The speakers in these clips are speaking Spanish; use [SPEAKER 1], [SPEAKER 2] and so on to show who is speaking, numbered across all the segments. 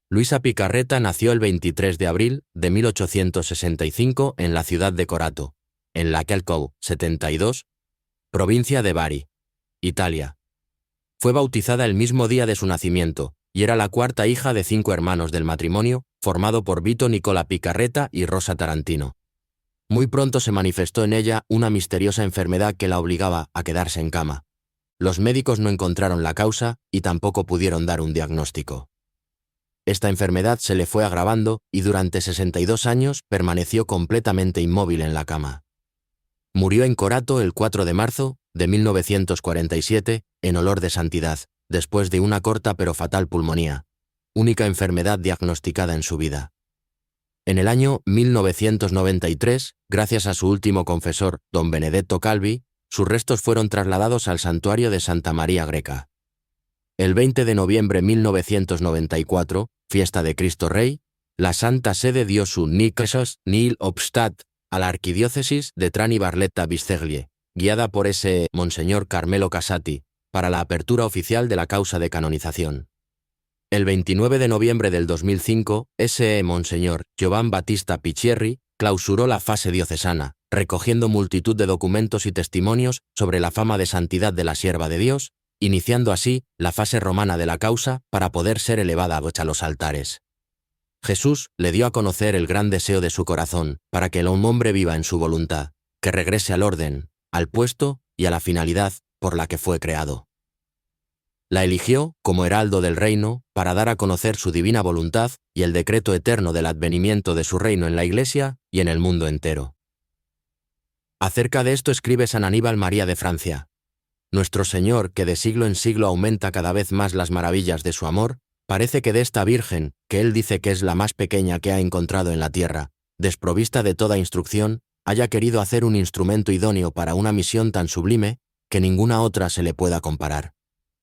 [SPEAKER 1] Luisa Picarreta nació el 23 de abril de 1865 en la ciudad de Corato, en la Calcou 72, provincia de Bari, Italia. Fue bautizada el mismo día de su nacimiento y era la cuarta hija de 5 hermanos del matrimonio formado por Vito Nicola Picarreta y Rosa Tarantino. Muy pronto se manifestó en ella una misteriosa enfermedad que la obligaba a quedarse en cama. Los médicos no encontraron la causa y tampoco pudieron dar un diagnóstico. Esta enfermedad se le fue agravando y durante 62 años permaneció completamente inmóvil en la cama. Murió en Corato el 4 de marzo de 1947 en olor de santidad, después de una corta pero fatal pulmonía, única enfermedad diagnosticada en su vida. En el año 1993, gracias a su último confesor, don Benedetto Calvi, sus restos fueron trasladados al santuario de Santa María Greca. El 20 de noviembre de 1994, fiesta de Cristo Rey, la Santa Sede dio su Nikesos Nihil Obstat a la Arquidiócesis de Trani Barletta Bisceglie, guiada por ese Monseñor Carmelo Casati, para la apertura oficial de la causa de canonización. El 29 de noviembre del 2005, ese Monseñor Giovan Battista Picierri clausuró la fase diocesana, recogiendo multitud de documentos y testimonios sobre la fama de santidad de la sierva de Dios, iniciando así la fase romana de la causa para poder ser elevada a los altares. Jesús le dio a conocer el gran deseo de su corazón para que el hombre viva en su voluntad, que regrese al orden, al puesto y a la finalidad por la que fue creado. La eligió como heraldo del reino para dar a conocer su divina voluntad y el decreto eterno del advenimiento de su reino en la Iglesia y en el mundo entero. Acerca de esto escribe San Aníbal María de Francia: Nuestro Señor, que de siglo en siglo aumenta cada vez más las maravillas de su amor, parece que de esta Virgen, que él dice que es la más pequeña que ha encontrado en la tierra, desprovista de toda instrucción, haya querido hacer un instrumento idóneo para una misión tan sublime que ninguna otra se le pueda comparar.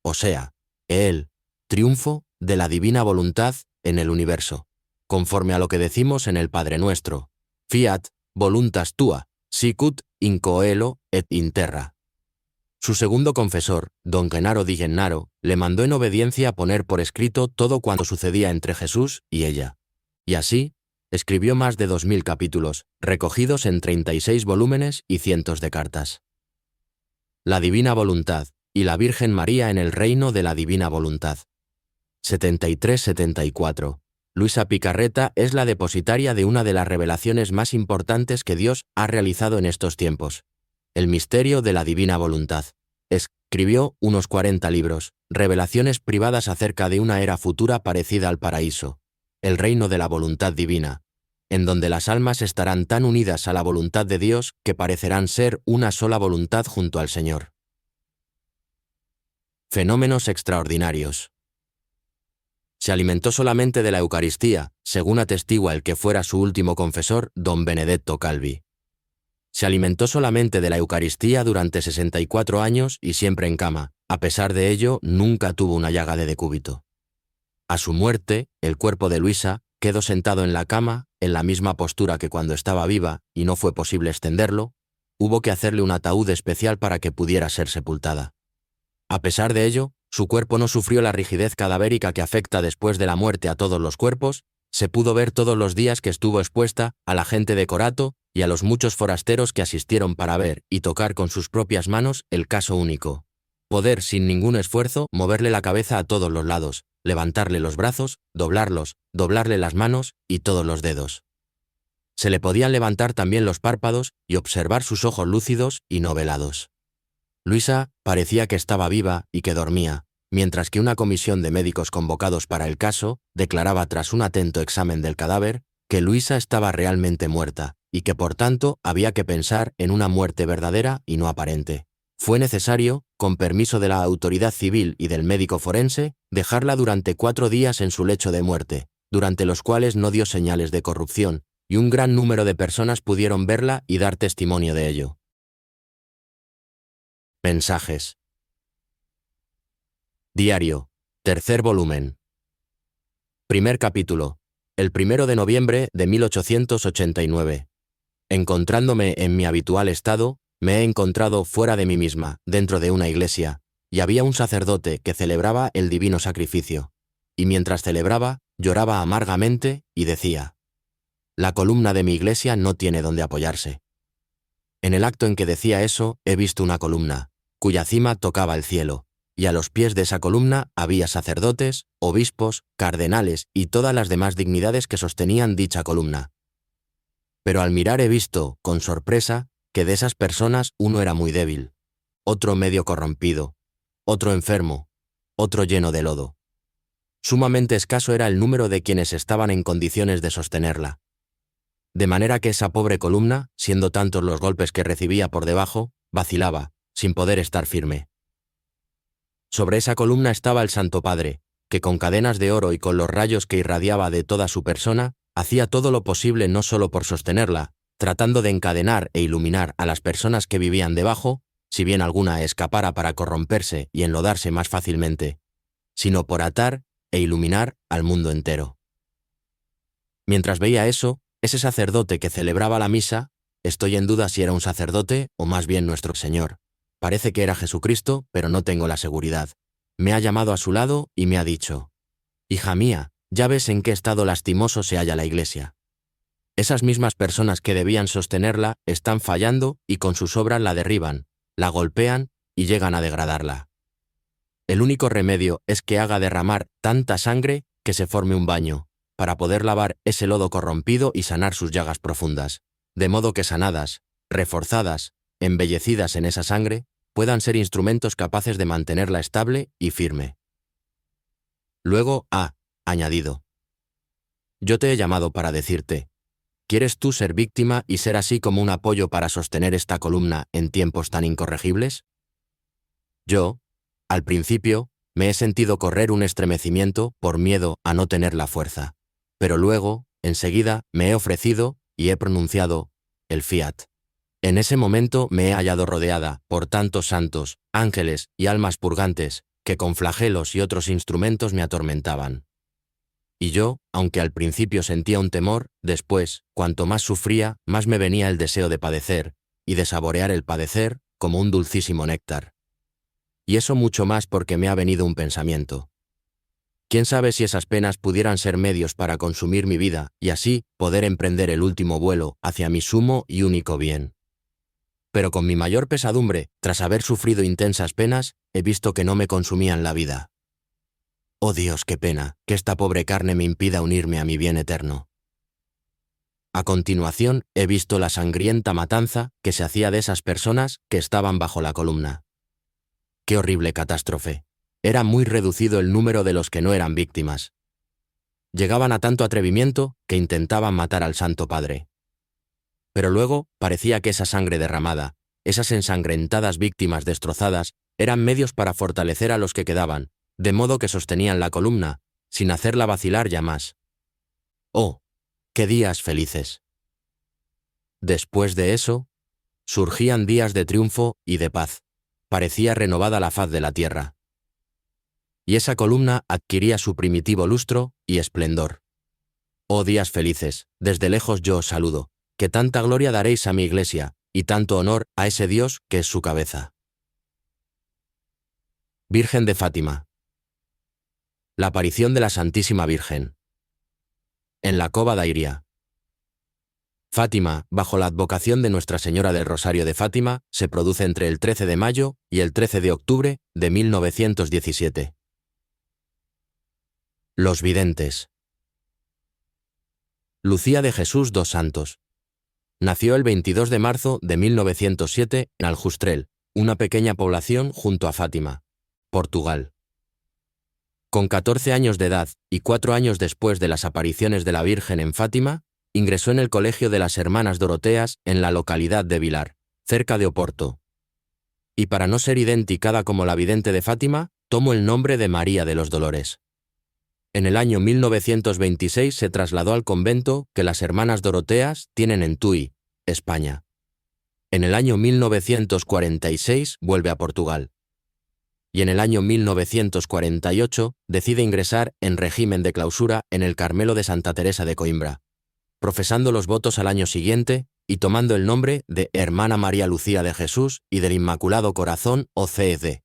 [SPEAKER 1] O sea, el triunfo de la divina voluntad en el universo, conforme a lo que decimos en el Padre Nuestro: Fiat voluntas tua, sicut in coelo et in terra. Su segundo confesor, don Gennaro di Gennaro, le mandó en obediencia a poner por escrito todo cuanto sucedía entre Jesús y ella. Y así, escribió más de 2000 capítulos, recogidos en 36 volúmenes y cientos de cartas. La divina voluntad y la Virgen María en el reino de la divina voluntad. 73-74. Luisa Picarreta es la depositaria de una de las revelaciones más importantes que Dios ha realizado en estos tiempos: el misterio de la divina voluntad. Escribió unos 40 libros, revelaciones privadas acerca de una era futura parecida al paraíso, el reino de la voluntad divina, en donde las almas estarán tan unidas a la voluntad de Dios que parecerán ser una sola voluntad junto al Señor. Fenómenos extraordinarios. Se alimentó solamente de la Eucaristía, según atestigua el que fuera su último confesor, don Benedetto Calvi. Se alimentó solamente de la Eucaristía durante 64 años y siempre en cama. A pesar de ello, nunca tuvo una llaga de decúbito. A su muerte, el cuerpo de Luisa quedó sentado en la cama, en la misma postura que cuando estaba viva, y no fue posible extenderlo. Hubo que hacerle un ataúd especial para que pudiera ser sepultada. A pesar de ello, su cuerpo no sufrió la rigidez cadavérica que afecta después de la muerte a todos los cuerpos. Se pudo ver todos los días que estuvo expuesta a la gente de Corato y a los muchos forasteros que asistieron para ver y tocar con sus propias manos el caso único. Poder, sin ningún esfuerzo, moverle la cabeza a todos los lados, levantarle los brazos, doblarlos, doblarle las manos y todos los dedos. Se le podían levantar también los párpados y observar sus ojos lúcidos y no velados. Luisa parecía que estaba viva y que dormía, mientras que una comisión de médicos convocados para el caso declaraba tras un atento examen del cadáver que Luisa estaba realmente muerta y que por tanto había que pensar en una muerte verdadera y no aparente. Fue necesario, con permiso de la autoridad civil y del médico forense, dejarla durante 4 días en su lecho de muerte, durante los cuales no dio señales de corrupción, y un gran número de personas pudieron verla y dar testimonio de ello. Mensajes. Diario. Tercer volumen. Primer capítulo. El 1 de noviembre de 1889. Encontrándome en mi habitual estado, me he encontrado fuera de mí misma, dentro de una iglesia, y había un sacerdote que celebraba el divino sacrificio. Y mientras celebraba, Lloraba amargamente y decía: «La columna de mi iglesia no tiene donde apoyarse». En el acto en que decía eso, he visto una columna, cuya cima tocaba el cielo, y a los pies de esa columna había sacerdotes, obispos, cardenales y todas las demás dignidades que sostenían dicha columna. Pero al mirar he visto, con sorpresa, que de esas personas uno era muy débil, otro medio corrompido, otro enfermo, otro lleno de lodo. Sumamente escaso era el número de quienes estaban en condiciones de sostenerla. De manera que esa pobre columna, siendo tantos los golpes que recibía por debajo, vacilaba, sin poder estar firme. Sobre esa columna estaba el Santo Padre, que con cadenas de oro y con los rayos que irradiaba de toda su persona, hacía todo lo posible no solo por sostenerla, tratando de encadenar e iluminar a las personas que vivían debajo, si bien alguna escapara para corromperse y enlodarse más fácilmente, sino por atar e iluminar al mundo entero. Mientras veía eso, ese sacerdote que celebraba la misa, estoy en duda si era un sacerdote o más bien nuestro Señor. Parece que era Jesucristo, pero no tengo la seguridad. Me ha llamado a su lado y me ha dicho: «Hija mía, ya ves en qué estado lastimoso se halla la Iglesia. Esas mismas personas que debían sostenerla están fallando y con sus obras la derriban, la golpean y llegan a degradarla. El único remedio es que haga derramar tanta sangre que se forme un baño, para poder lavar ese lodo corrompido y sanar sus llagas profundas, de modo que sanadas, reforzadas, embellecidas en esa sangre, puedan ser instrumentos capaces de mantenerla estable y firme». Luego ha añadido: «Yo te he llamado para decirte, ¿quieres tú ser víctima y ser así como un apoyo para sostener esta columna en tiempos tan incorregibles?». Yo, al principio, me he sentido correr un estremecimiento por miedo a no tener la fuerza, pero luego, enseguida, me he ofrecido y he pronunciado el fiat. En ese momento me he hallado rodeada por tantos santos, ángeles y almas purgantes, que con flagelos y otros instrumentos me atormentaban. Y yo, aunque al principio sentía un temor, después, cuanto más sufría, más me venía el deseo de padecer, y de saborear el padecer como un dulcísimo néctar. Y eso mucho más porque me ha venido un pensamiento. ¿Quién sabe si esas penas pudieran ser medios para consumir mi vida y así poder emprender el último vuelo hacia mi sumo y único bien? Pero con mi mayor pesadumbre, tras haber sufrido intensas penas, he visto que no me consumían la vida. Oh Dios, qué pena, que esta pobre carne me impida unirme a mi bien eterno. A continuación, he visto la sangrienta matanza que se hacía de esas personas que estaban bajo la columna. ¡Qué horrible catástrofe! Era muy reducido el número de los que no eran víctimas. Llegaban a tanto atrevimiento que intentaban matar al Santo Padre. Pero luego parecía que esa sangre derramada, esas ensangrentadas víctimas destrozadas, eran medios para fortalecer a los que quedaban, de modo que sostenían la columna, sin hacerla vacilar ya más. ¡Oh, qué días felices! Después de eso, surgían días de triunfo y de paz. Parecía renovada la faz de la tierra. Y esa columna adquiría su primitivo lustro y esplendor. Oh días felices, desde lejos yo os saludo, que tanta gloria daréis a mi iglesia, y tanto honor a ese Dios que es su cabeza. Virgen de Fátima. La aparición de la Santísima Virgen. En la Cova d'Airia. Fátima, bajo la advocación de Nuestra Señora del Rosario de Fátima, se produce entre el 13 de mayo y el 13 de octubre de 1917. Los videntes. Lucía de Jesús dos Santos. Nació el 22 de marzo de 1907 en Aljustrel, una pequeña población junto a Fátima, Portugal. Con 14 años de edad y 4 años después de las apariciones de la Virgen en Fátima, ingresó en el Colegio de las Hermanas Doroteas en la localidad de Vilar, cerca de Oporto. Y para no ser identificada como la vidente de Fátima, tomó el nombre de María de los Dolores. En el año 1926 se trasladó al convento que las Hermanas Doroteas tienen en Tui, España. En el año 1946 vuelve a Portugal. Y en el año 1948 decide ingresar en régimen de clausura en el Carmelo de Santa Teresa de Coimbra, profesando los votos al año siguiente y tomando el nombre de Hermana María Lucía de Jesús y del Inmaculado Corazón OCD.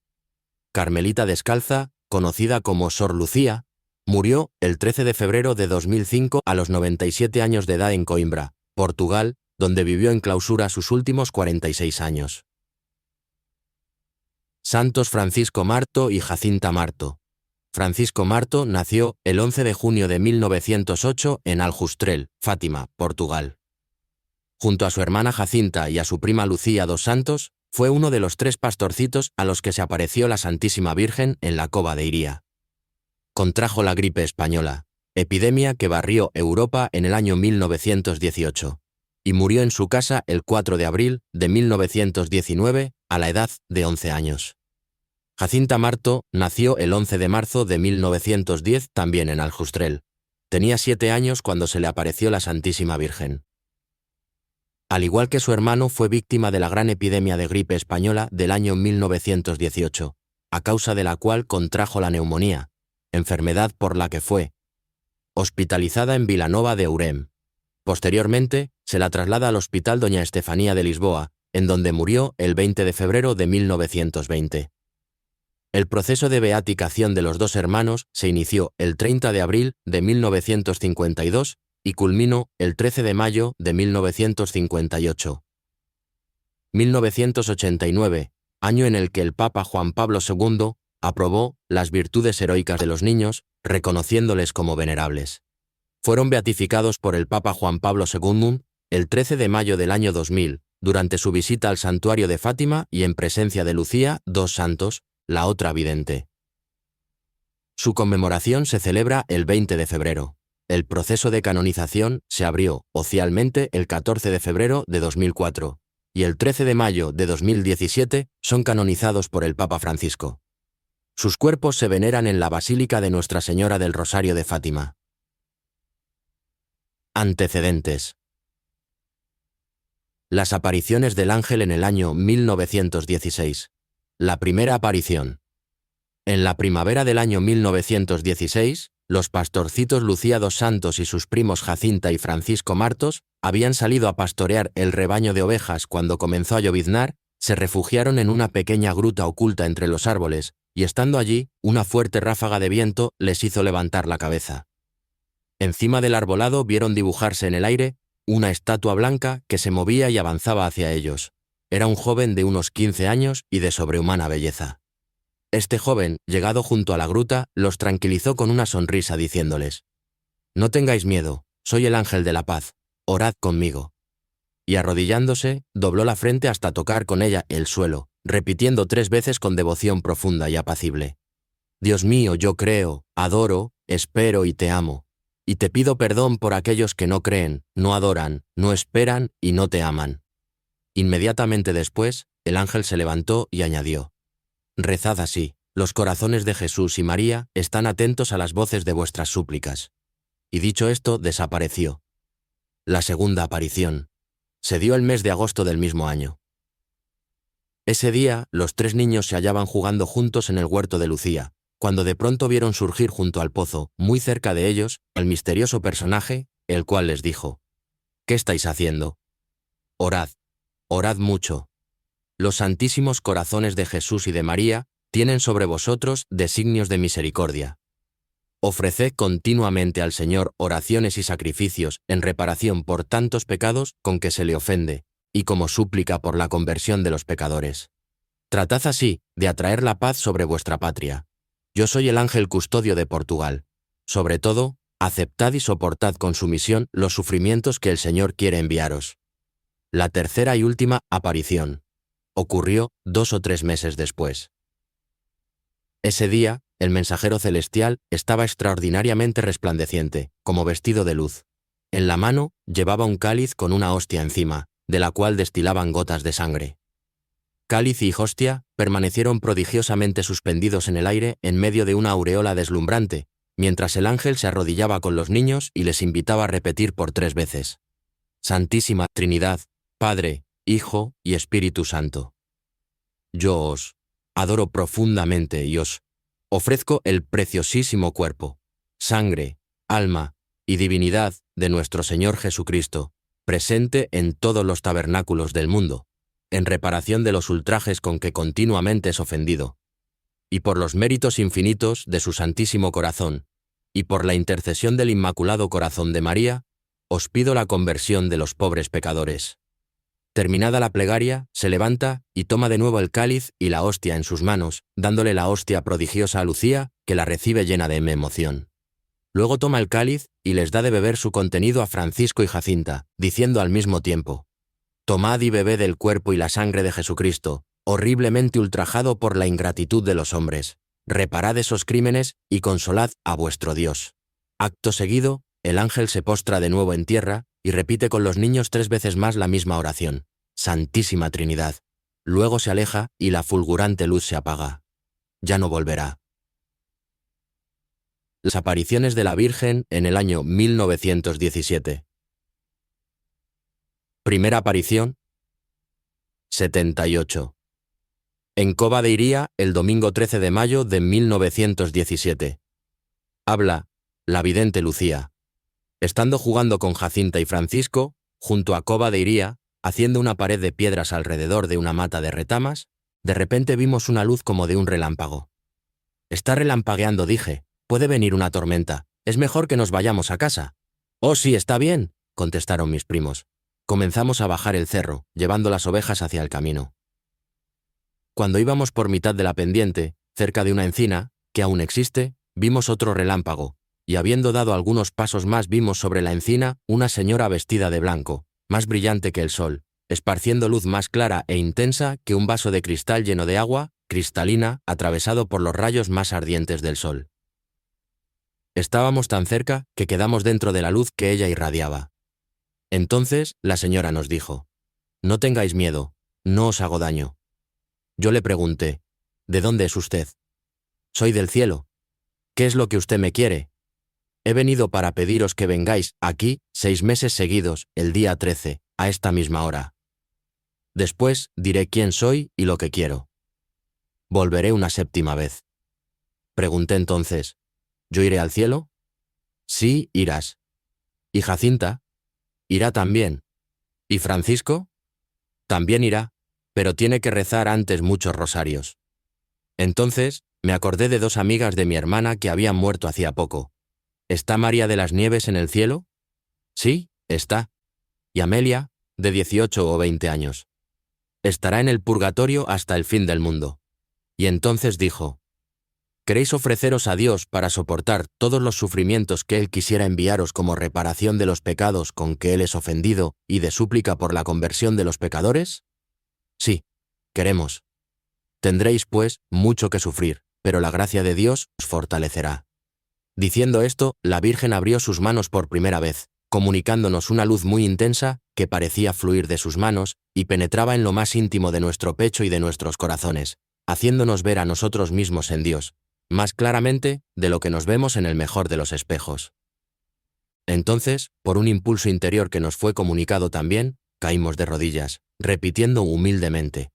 [SPEAKER 1] Carmelita descalza, conocida como Sor Lucía, Murió el 13 de febrero de 2005 a los 97 años de edad en Coimbra, Portugal, donde vivió en clausura sus últimos 46 años. Santos Francisco Marto y Jacinta Marto. Francisco Marto nació el 11 de junio de 1908 en Aljustrel, Fátima, Portugal. Junto a su hermana Jacinta y a su prima Lucía dos Santos, fue uno de los 3 pastorcitos a los que se apareció la Santísima Virgen en la cova de Iría. Contrajo la gripe española, epidemia que barrió Europa en el año 1918, y murió en su casa el 4 de abril de 1919 a la edad de 11 años. Jacinta Marto nació el 11 de marzo de 1910 también en Aljustrel. Tenía 7 años cuando se le apareció la Santísima Virgen. Al igual que su hermano, fue víctima de la gran epidemia de gripe española del año 1918, a causa de la cual contrajo la neumonía, enfermedad por la que fue hospitalizada en Vilanova de Ourem. Posteriormente, se la traslada al Hospital Doña Estefanía de Lisboa, en donde murió el 20 de febrero de 1920. El proceso de beatificación de los 2 hermanos se inició el 30 de abril de 1952 y culminó el 13 de mayo de 1958. 1989, año en el que el Papa Juan Pablo II aprobó las virtudes heroicas de los niños, reconociéndoles como venerables. Fueron beatificados por el Papa Juan Pablo II el 13 de mayo del año 2000, durante su visita al santuario de Fátima y en presencia de Lucía dos Santos, la otra vidente. Su conmemoración se celebra el 20 de febrero. El proceso de canonización se abrió oficialmente el 14 de febrero de 2004, y el 13 de mayo de 2017 son canonizados por el Papa Francisco. Sus cuerpos se veneran en la Basílica de Nuestra Señora del Rosario de Fátima. Antecedentes. Las apariciones del ángel en el año 1916. La primera aparición. En la primavera del año 1916, los pastorcitos Lucía dos Santos y sus primos Jacinta y Francisco Martos habían salido a pastorear el rebaño de ovejas cuando comenzó a lloviznar, se refugiaron en una pequeña gruta oculta entre los árboles, y estando allí, una fuerte ráfaga de viento les hizo levantar la cabeza. Encima del arbolado vieron dibujarse en el aire una estatua blanca que se movía y avanzaba hacia ellos. Era un joven de unos 15 años y de sobrehumana belleza. Este joven, llegado junto a la gruta, los tranquilizó con una sonrisa diciéndoles: «No tengáis miedo, soy el ángel de la paz, orad conmigo». Y arrodillándose, dobló la frente hasta tocar con ella el suelo, repitiendo 3 veces con devoción profunda y apacible: «Dios mío, yo creo, adoro, espero y te amo. Y te pido perdón por aquellos que no creen, no adoran, no esperan y no te aman». Inmediatamente después, el ángel se levantó y añadió: «Rezad así, los corazones de Jesús y María están atentos a las voces de vuestras súplicas». Y dicho esto, desapareció. La segunda aparición. Se dio el mes de agosto del mismo año. Ese día, los 3 niños se hallaban jugando juntos en el huerto de Lucía, cuando de pronto vieron surgir junto al pozo, muy cerca de ellos, el misterioso personaje, el cual les dijo: «¿Qué estáis haciendo? Orad, orad mucho. Los santísimos corazones de Jesús y de María tienen sobre vosotros designios de misericordia. Ofreced continuamente al Señor oraciones y sacrificios en reparación por tantos pecados con que se le ofende, y como súplica por la conversión de los pecadores. Tratad así de atraer la paz sobre vuestra patria. Yo soy el ángel custodio de Portugal. Sobre todo, aceptad y soportad con sumisión los sufrimientos que el Señor quiere enviaros». La tercera y última aparición ocurrió 2 o 3 meses después. Ese día, el mensajero celestial estaba extraordinariamente resplandeciente, como vestido de luz. En la mano llevaba un cáliz con una hostia encima, de la cual destilaban gotas de sangre. Cáliz y hostia permanecieron prodigiosamente suspendidos en el aire en medio de una aureola deslumbrante, mientras el ángel se arrodillaba con los niños y les invitaba a repetir por 3 veces: «Santísima Trinidad, Padre, Hijo y Espíritu Santo. Yo os adoro profundamente y os ofrezco el preciosísimo cuerpo, sangre, alma y divinidad de nuestro Señor Jesucristo, presente en todos los tabernáculos del mundo, en reparación de los ultrajes con que continuamente es ofendido, y por los méritos infinitos de su Santísimo Corazón, y por la intercesión del Inmaculado Corazón de María, os pido la conversión de los pobres pecadores. Terminada la plegaria, se levanta y toma de nuevo el cáliz y la hostia en sus manos, dándole la hostia prodigiosa a Lucía, que la recibe llena de emoción. Luego toma el cáliz y les da de beber su contenido a Francisco y Jacinta, diciendo al mismo tiempo: «Tomad y bebed el cuerpo y la sangre de Jesucristo, horriblemente ultrajado por la ingratitud de los hombres. Reparad esos crímenes y consolad a vuestro Dios». Acto seguido, el ángel se postra de nuevo en tierra y repite con los niños 3 veces más la misma oración: «Santísima Trinidad». Luego se aleja y la fulgurante luz se apaga. Ya no volverá. Las apariciones de la Virgen en el año 1917. Primera aparición, 78. En Cova de Iría, el domingo 13 de mayo de 1917. Habla la vidente Lucía. Estando jugando con Jacinta y Francisco, junto a Cova de Iría, haciendo una pared de piedras alrededor de una mata de retamas, de repente vimos una luz como de un relámpago. «Está relampagueando», dije. «Puede venir una tormenta. Es mejor que nos vayamos a casa». «Oh, sí, está bien», contestaron mis primos. Comenzamos a bajar el cerro, llevando las ovejas hacia el camino. Cuando íbamos por mitad de la pendiente, cerca de una encina, que aún existe, vimos otro relámpago, y habiendo dado algunos pasos más vimos sobre la encina una señora vestida de blanco, más brillante que el sol, esparciendo luz más clara e intensa que un vaso de cristal lleno de agua, cristalina, atravesado por los rayos más ardientes del sol. Estábamos tan cerca que quedamos dentro de la luz que ella irradiaba. Entonces la señora nos dijo: «No tengáis miedo, no os hago daño». Yo le pregunté: «¿De dónde es usted?». «Soy del cielo». «¿Qué es lo que usted me quiere?». «He venido para pediros que vengáis aquí 6 meses seguidos, el día 13, a esta misma hora. Después diré quién soy y lo que quiero. Volveré una 7ª vez». Pregunté entonces: «¿Yo iré al cielo?». «Sí, irás». «¿Y Jacinta?». «Irá también». «¿Y Francisco?». «También irá, pero tiene que rezar antes muchos rosarios». Entonces me acordé de 2 amigas de mi hermana que habían muerto hacía poco. ¿Está María de las Nieves en el cielo? Sí, está. ¿Y Amelia, de 18 o 20 años? Estará en el purgatorio hasta el fin del mundo. Y entonces dijo: ¿queréis ofreceros a Dios para soportar todos los sufrimientos que Él quisiera enviaros como reparación de los pecados con que Él es ofendido y de súplica por la conversión de los pecadores? Sí, queremos. Tendréis, pues, mucho que sufrir, pero la gracia de Dios os fortalecerá. Diciendo esto, la Virgen abrió sus manos por primera vez, comunicándonos una luz muy intensa que parecía fluir de sus manos y penetraba en lo más íntimo de nuestro pecho y de nuestros corazones, haciéndonos ver a nosotros mismos en Dios, más claramente de lo que nos vemos en el mejor de los espejos. Entonces, por un impulso interior que nos fue comunicado también, caímos de rodillas, repitiendo humildemente: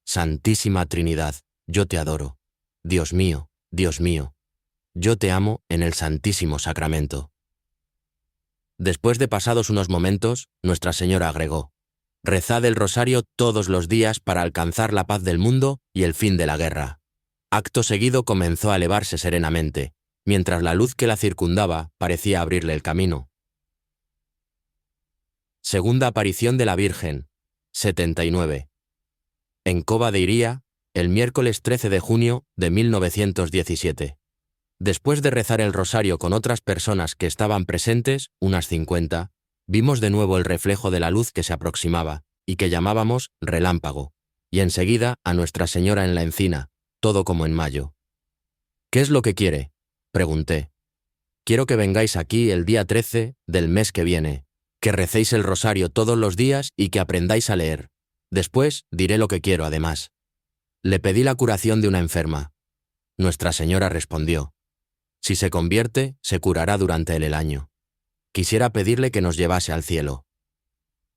[SPEAKER 1] «Santísima Trinidad, yo te adoro. Dios mío, yo te amo en el Santísimo Sacramento». Después de pasados unos momentos, Nuestra Señora agregó: «Rezad el rosario todos los días para alcanzar la paz del mundo y el fin de la guerra». Acto seguido comenzó a elevarse serenamente, mientras la luz que la circundaba parecía abrirle el camino. Segunda aparición de la Virgen, 79. En Cova de Iría, el miércoles 13 de junio de 1917. Después de rezar el rosario con otras personas que estaban presentes, unas 50, vimos de nuevo el reflejo de la luz que se aproximaba y que llamábamos relámpago, y enseguida a Nuestra Señora en la encina, todo como en mayo. «¿Qué es lo que quiere?», pregunté. «Quiero que vengáis aquí el día 13 del mes que viene, que recéis el rosario todos los días y que aprendáis a leer. Después diré lo que quiero además». Le pedí la curación de una enferma. Nuestra Señora respondió: «Si se convierte, se curará durante el año. Quisiera pedirle que nos llevase al cielo».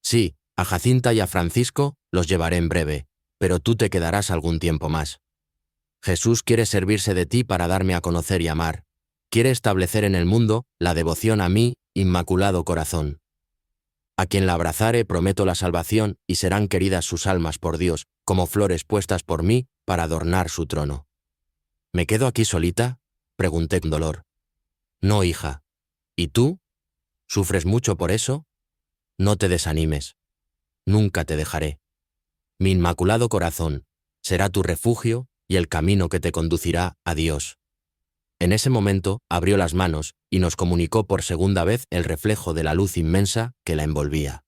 [SPEAKER 1] «Sí, a Jacinta y a Francisco los llevaré en breve, pero tú te quedarás algún tiempo más. Jesús quiere servirse de ti para darme a conocer y amar. Quiere establecer en el mundo la devoción a mí, Inmaculado Corazón. A quien la abrazare prometo la salvación y serán queridas sus almas por Dios, como flores puestas por mí para adornar su trono». «¿Me quedo aquí solita?», pregunté con dolor. No, hija. ¿Y tú? ¿Sufres mucho por eso? No te desanimes. Nunca te dejaré. Mi Inmaculado Corazón será tu refugio y el camino que te conducirá a Dios. En ese momento abrió las manos y nos comunicó por segunda vez el reflejo de la luz inmensa que la envolvía.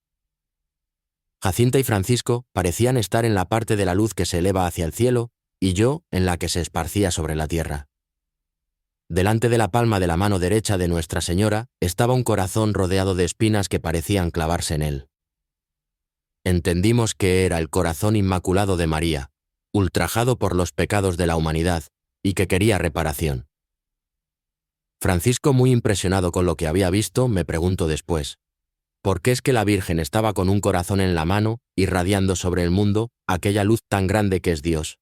[SPEAKER 1] Jacinta y Francisco parecían estar en la parte de la luz que se eleva hacia el cielo y yo en la que se esparcía sobre la tierra. Delante de la palma de la mano derecha de Nuestra Señora estaba un corazón rodeado de espinas que parecían clavarse en él. Entendimos que era el corazón inmaculado de María, ultrajado por los pecados de la humanidad y que quería reparación. Francisco, muy impresionado con lo que había visto, me preguntó después: ¿por qué es que la Virgen estaba con un corazón en la mano, irradiando sobre el mundo aquella luz tan grande que es Dios?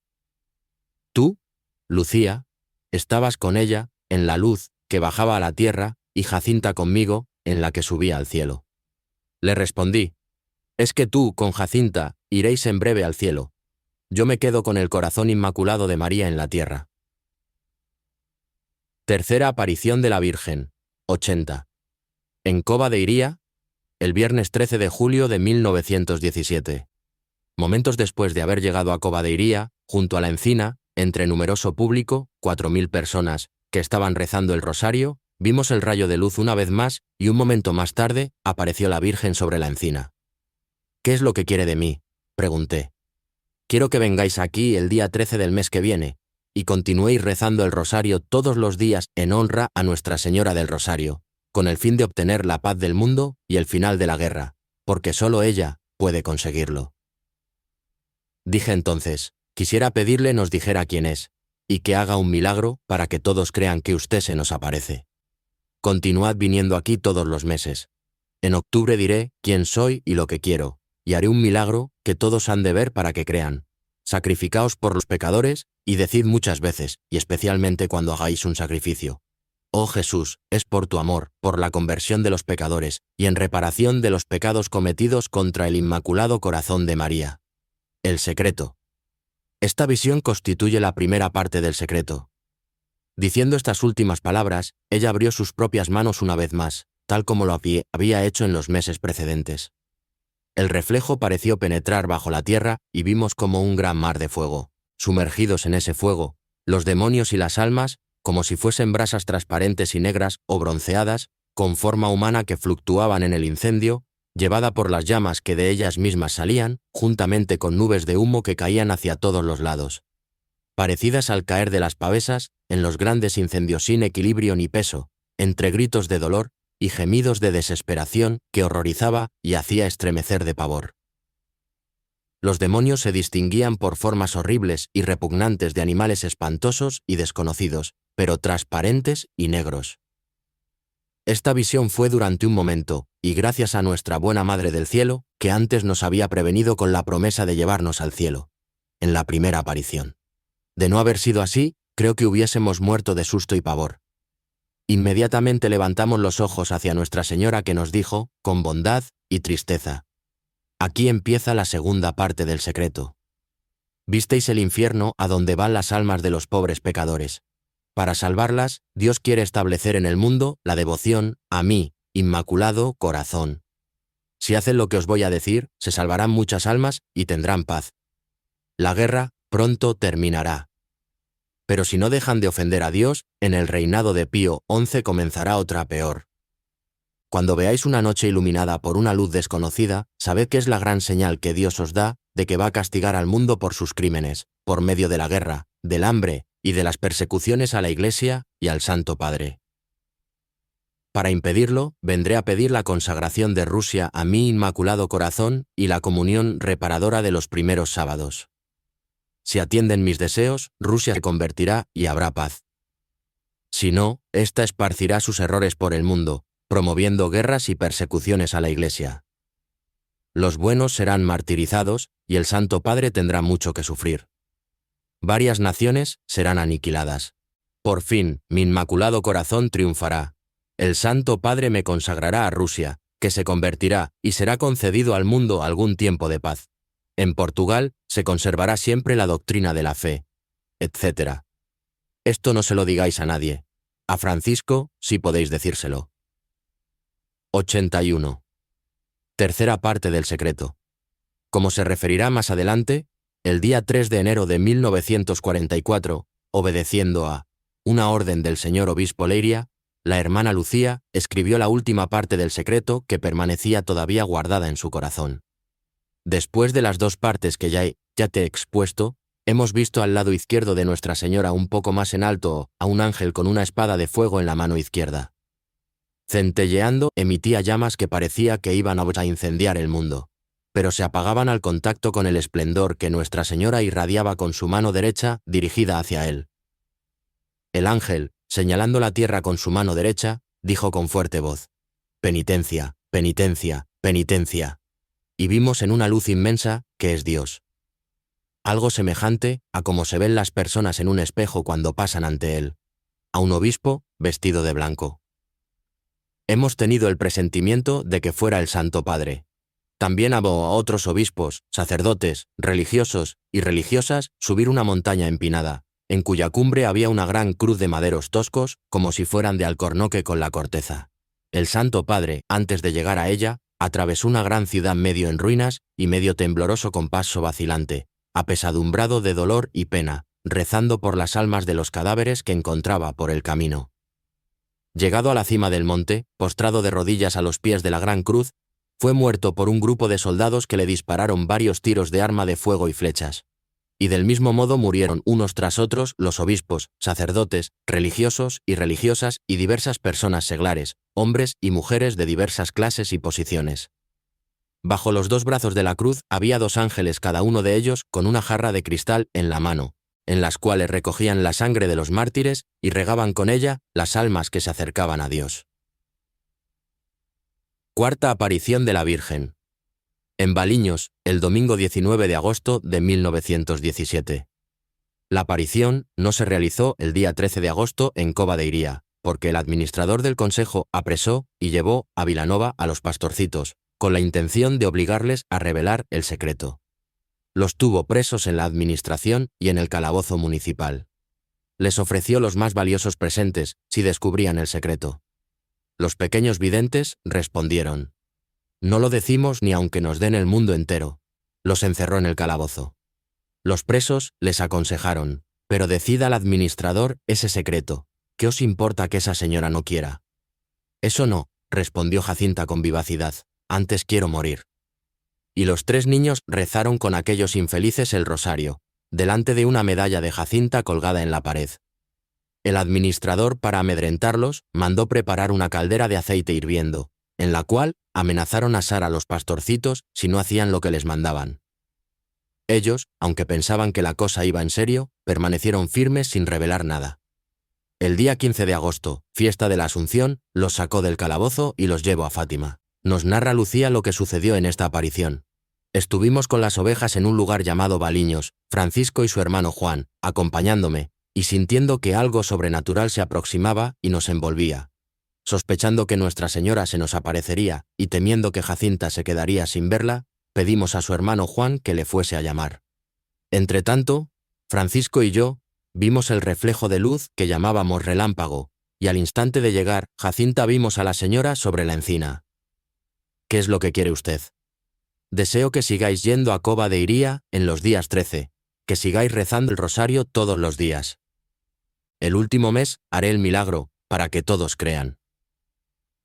[SPEAKER 1] Tú, Lucía, estabas con ella en la luz que bajaba a la tierra y Jacinta conmigo en la que subía al cielo. Le respondí: es que tú, con Jacinta, iréis en breve al cielo. Yo me quedo con el corazón inmaculado de María en la tierra. Tercera aparición de la Virgen, 80. En Cova de Iría, el viernes 13 de julio de 1917. Momentos después de haber llegado a Cova de Iría, junto a la encina, entre numeroso público, 4.000 personas, que estaban rezando el rosario, vimos el rayo de luz una vez más y un momento más tarde apareció la Virgen sobre la encina. ¿Qué es lo que quiere de mí?, pregunté. Quiero que vengáis aquí el día 13 del mes que viene y continuéis rezando el rosario todos los días en honra a Nuestra Señora del Rosario, con el fin de obtener la paz del mundo y el final de la guerra, porque solo ella puede conseguirlo. Dije entonces: quisiera pedirle nos dijera quién es, y que haga un milagro para que todos crean que usted se nos aparece. Continuad viniendo aquí todos los meses. En octubre diré quién soy y lo que quiero, y haré un milagro que todos han de ver para que crean. Sacrificaos por los pecadores y decid muchas veces, y especialmente cuando hagáis un sacrificio: oh Jesús, es por tu amor, por la conversión de los pecadores, y en reparación de los pecados cometidos contra el Inmaculado Corazón de María. El secreto. Esta visión constituye la primera parte del secreto. Diciendo estas últimas palabras, ella abrió sus propias manos una vez más, tal como lo había hecho en los meses precedentes. El reflejo pareció penetrar bajo la tierra y vimos como un gran mar de fuego. Sumergidos en ese fuego, los demonios y las almas, como si fuesen brasas transparentes y negras o bronceadas, con forma humana que fluctuaban en el incendio, llevada por las llamas que de ellas mismas salían, juntamente con nubes de humo que caían hacia todos los lados. Parecidas al caer de las pavesas en los grandes incendios sin equilibrio ni peso, entre gritos de dolor y gemidos de desesperación que horrorizaba y hacía estremecer de pavor. Los demonios se distinguían por formas horribles y repugnantes de animales espantosos y desconocidos, pero transparentes y negros. Esta visión fue durante un momento, y gracias a nuestra buena Madre del Cielo, que antes nos había prevenido con la promesa de llevarnos al cielo, en la primera aparición. De no haber sido así, creo que hubiésemos muerto de susto y pavor. Inmediatamente levantamos los ojos hacia Nuestra Señora, que nos dijo, con bondad y tristeza: aquí empieza la segunda parte del secreto. Visteis el infierno a donde van las almas de los pobres pecadores. Para salvarlas, Dios quiere establecer en el mundo la devoción a mí, Inmaculado Corazón. Si hacen lo que os voy a decir, se salvarán muchas almas y tendrán paz. La guerra pronto terminará. Pero si no dejan de ofender a Dios, en el reinado de Pío XI comenzará otra peor. Cuando veáis una noche iluminada por una luz desconocida, sabed que es la gran señal que Dios os da de que va a castigar al mundo por sus crímenes, por medio de la guerra, del hambre y de las persecuciones a la Iglesia y al Santo Padre. Para impedirlo, vendré a pedir la consagración de Rusia a mi Inmaculado Corazón y la comunión reparadora de los primeros sábados. Si atienden mis deseos, Rusia se convertirá y habrá paz. Si no, ésta esparcirá sus errores por el mundo, promoviendo guerras y persecuciones a la Iglesia. Los buenos serán martirizados y el Santo Padre tendrá mucho que sufrir. Varias naciones serán aniquiladas. Por fin, mi Inmaculado Corazón triunfará. El Santo Padre me consagrará a Rusia, que se convertirá y será concedido al mundo algún tiempo de paz. En Portugal se conservará siempre la doctrina de la fe, etc. Esto no se lo digáis a nadie. A Francisco, si podéis decírselo. 81. Tercera parte del secreto. Como se referirá más adelante, el día 3 de enero de 1944, obedeciendo a una orden del señor obispo Leiria, la hermana Lucía escribió la última parte del secreto que permanecía todavía guardada en su corazón. Después de las dos partes que ya te he expuesto, hemos visto al lado izquierdo de Nuestra Señora un poco más en alto a un ángel con una espada de fuego en la mano izquierda. Centelleando, emitía llamas que parecía que iban a incendiar el mundo, pero se apagaban al contacto con el esplendor que Nuestra Señora irradiaba con su mano derecha dirigida hacia él. El ángel, señalando la tierra con su mano derecha, dijo con fuerte voz: «Penitencia, penitencia, penitencia». Y vimos en una luz inmensa que es Dios. Algo semejante a como se ven las personas en un espejo cuando pasan ante él, a un obispo vestido de blanco. Hemos tenido el presentimiento de que fuera el Santo Padre. También a otros obispos, sacerdotes, religiosos y religiosas subir una montaña empinada, en cuya cumbre había una gran cruz de maderos toscos, como si fueran de alcornoque con la corteza. El Santo Padre, antes de llegar a ella, atravesó una gran ciudad medio en ruinas y medio tembloroso con paso vacilante, apesadumbrado de dolor y pena, rezando por las almas de los cadáveres que encontraba por el camino. Llegado a la cima del monte, postrado de rodillas a los pies de la gran cruz, fue muerto por un grupo de soldados que le dispararon varios tiros de arma de fuego y flechas. Y del mismo modo murieron unos tras otros los obispos, sacerdotes, religiosos y religiosas y diversas personas seglares, hombres y mujeres de diversas clases y posiciones. Bajo los dos brazos de la cruz había dos ángeles, cada uno de ellos con una jarra de cristal en la mano, en las cuales recogían la sangre de los mártires y regaban con ella las almas que se acercaban a Dios. Cuarta aparición de la Virgen. En Baliños, el domingo 19 de agosto de 1917. La aparición no se realizó el día 13 de agosto en Cova de Iría, porque el administrador del consejo apresó y llevó a Vilanova a los pastorcitos, con la intención de obligarles a revelar el secreto. Los tuvo presos en la administración y en el calabozo municipal. Les ofreció los más valiosos presentes si descubrían el secreto. Los pequeños videntes respondieron: «No lo decimos ni aunque nos den el mundo entero». Los encerró en el calabozo. Los presos les aconsejaron: «Pero decida al administrador ese secreto. ¿Qué os importa que esa señora no quiera?». «Eso no», respondió Jacinta con vivacidad, «antes quiero morir». Y los tres niños rezaron con aquellos infelices el rosario, delante de una medalla de Jacinta colgada en la pared. El administrador, para amedrentarlos, mandó preparar una caldera de aceite hirviendo, en la cual amenazaron asar a los pastorcitos si no hacían lo que les mandaban. Ellos, aunque pensaban que la cosa iba en serio, permanecieron firmes sin revelar nada. El día 15 de agosto, fiesta de la Asunción, los sacó del calabozo y los llevó a Fátima. Nos narra Lucía lo que sucedió en esta aparición. Estuvimos con las ovejas en un lugar llamado Baliños, Francisco y su hermano Juan, acompañándome, y sintiendo que algo sobrenatural se aproximaba y nos envolvía. Sospechando que Nuestra Señora se nos aparecería y temiendo que Jacinta se quedaría sin verla, pedimos a su hermano Juan que le fuese a llamar. Entretanto, Francisco y yo vimos el reflejo de luz que llamábamos relámpago, y al instante de llegar, Jacinta vimos a la señora sobre la encina. «¿Qué es lo que quiere usted?». «Deseo que sigáis yendo a Cova de Iría en los días 13, que sigáis rezando el rosario todos los días. El último mes haré el milagro, para que todos crean».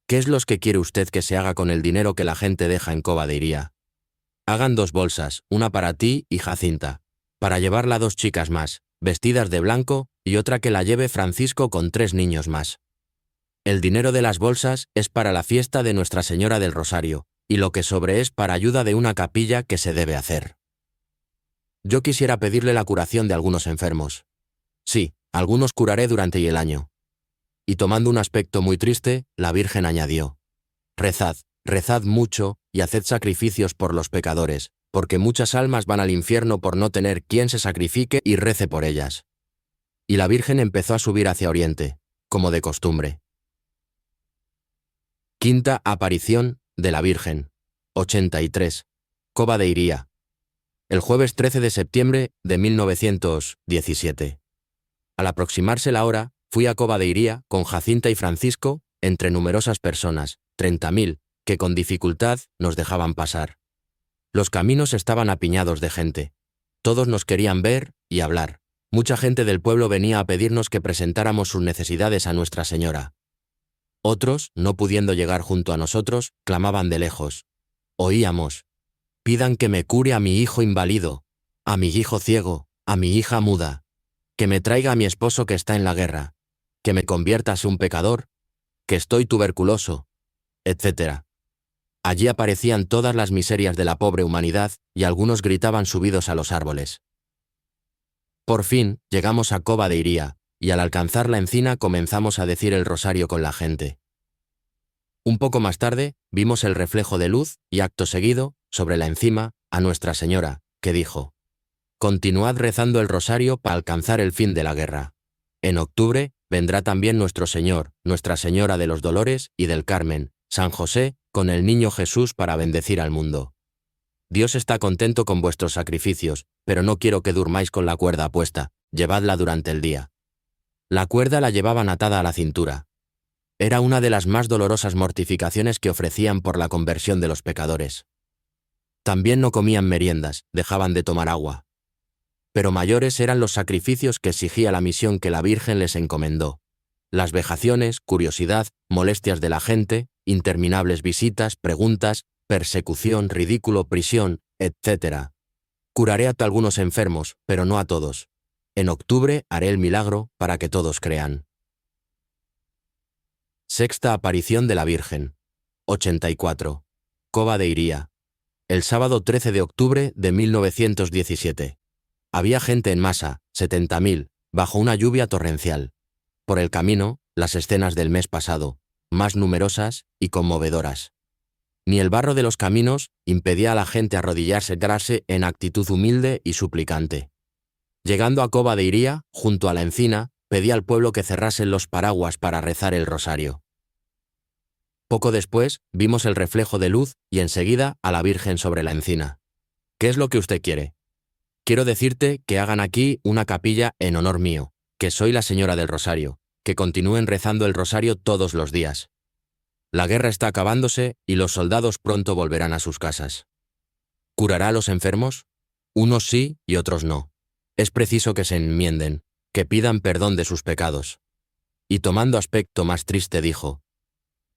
[SPEAKER 1] «¿Qué es lo que quiere usted que se haga con el dinero que la gente deja en Cova de Iría?». «Hagan 2 bolsas, una para ti y Jacinta, para llevarla 2 chicas más, vestidas de blanco, y otra que la lleve Francisco con 3 niños más. El dinero de las bolsas es para la fiesta de Nuestra Señora del Rosario, y lo que sobre es para ayuda de una capilla que se debe hacer. Yo quisiera pedirle la curación de algunos enfermos. Sí, algunos curaré durante el año». Y tomando un aspecto muy triste, la Virgen añadió: «Rezad, rezad mucho y haced sacrificios por los pecadores, porque muchas almas van al infierno por no tener quien se sacrifique y rece por ellas». Y la Virgen empezó a subir hacia Oriente, como de costumbre. Quinta aparición de la Virgen. 83. Cova de Iría. El jueves 13 de septiembre de 1917. Al aproximarse la hora, Fui a Cova de Iría con Jacinta y Francisco, entre numerosas personas, 30.000, que con dificultad nos dejaban pasar. Los caminos estaban apiñados de gente. Todos nos querían ver y hablar. Mucha gente del pueblo venía a pedirnos que presentáramos sus necesidades a Nuestra Señora. Otros, no pudiendo llegar junto a nosotros, clamaban de lejos. Oíamos: pidan que me cure a mi hijo inválido, a mi hijo ciego, a mi hija muda, que me traiga a mi esposo que está en la guerra, que me conviertas un pecador, que estoy tuberculoso, etc. Allí aparecían todas las miserias de la pobre humanidad y algunos gritaban subidos a los árboles. Por fin, llegamos a Cova de Iría, y al alcanzar la encina comenzamos a decir el rosario con la gente. Un poco más tarde, vimos el reflejo de luz y acto seguido, sobre la encima, a Nuestra Señora, que dijo: continuad rezando el rosario para alcanzar el fin de la guerra. En octubre, vendrá también nuestro Señor, Nuestra Señora de los Dolores y del Carmen, San José, con el niño Jesús para bendecir al mundo. Dios está contento con vuestros sacrificios, pero no quiero que durmáis con la cuerda puesta, llevadla durante el día. La cuerda la llevaban atada a la cintura. Era una de las más dolorosas mortificaciones que ofrecían por la conversión de los pecadores. También no comían meriendas, dejaban de tomar agua. Pero mayores eran los sacrificios que exigía la misión que la Virgen les encomendó. Las vejaciones, curiosidad, molestias de la gente, interminables visitas, preguntas, persecución, ridículo, prisión, etc. Curaré a algunos enfermos, pero no a todos. En octubre haré el milagro para que todos crean. Sexta aparición de la Virgen. 84. Cova de Iría. El sábado 13 de octubre de 1917. Había gente en masa, 70.000, bajo una lluvia torrencial. Por el camino, las escenas del mes pasado, más numerosas y conmovedoras. Ni el barro de los caminos impedía a la gente arrodillarse en actitud humilde y suplicante. Llegando a Cova de Iría, junto a la encina, pedí al pueblo que cerrasen los paraguas para rezar el rosario. Poco después, vimos el reflejo de luz y enseguida a la Virgen sobre la encina. ¿Qué es lo que usted quiere? Quiero decirte que hagan aquí una capilla en honor mío, que soy la Señora del Rosario, que continúen rezando el rosario todos los días. La guerra está acabándose y los soldados pronto volverán a sus casas. ¿Curará a los enfermos? Unos sí y otros no. Es preciso que se enmienden, que pidan perdón de sus pecados. Y tomando aspecto más triste dijo: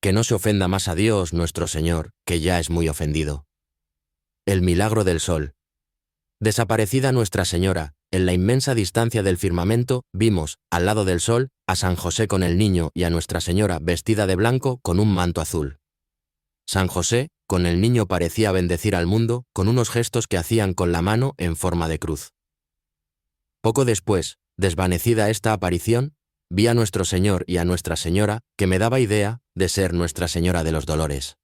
[SPEAKER 1] que no se ofenda más a Dios nuestro Señor, que ya es muy ofendido. El milagro del sol. Desaparecida Nuestra Señora, en la inmensa distancia del firmamento, vimos, al lado del sol, a San José con el niño y a Nuestra Señora vestida de blanco con un manto azul. San José, con el niño, parecía bendecir al mundo con unos gestos que hacían con la mano en forma de cruz. Poco después, desvanecida esta aparición, vi a nuestro Señor y a Nuestra Señora, que me daba idea de ser Nuestra Señora de los Dolores.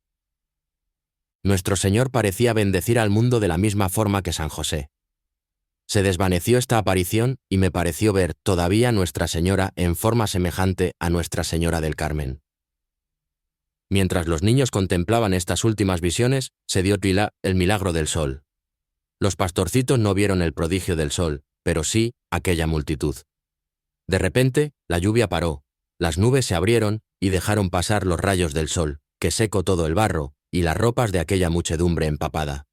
[SPEAKER 1] Nuestro Señor parecía bendecir al mundo de la misma forma que San José. Se desvaneció esta aparición y me pareció ver todavía Nuestra Señora en forma semejante a Nuestra Señora del Carmen. Mientras los niños contemplaban estas últimas visiones, se dio el milagro del sol. Los pastorcitos no vieron el prodigio del sol, pero sí aquella multitud. De repente, la lluvia paró, las nubes se abrieron y dejaron pasar los rayos del sol, que secó todo el barro y las ropas de aquella muchedumbre empapada.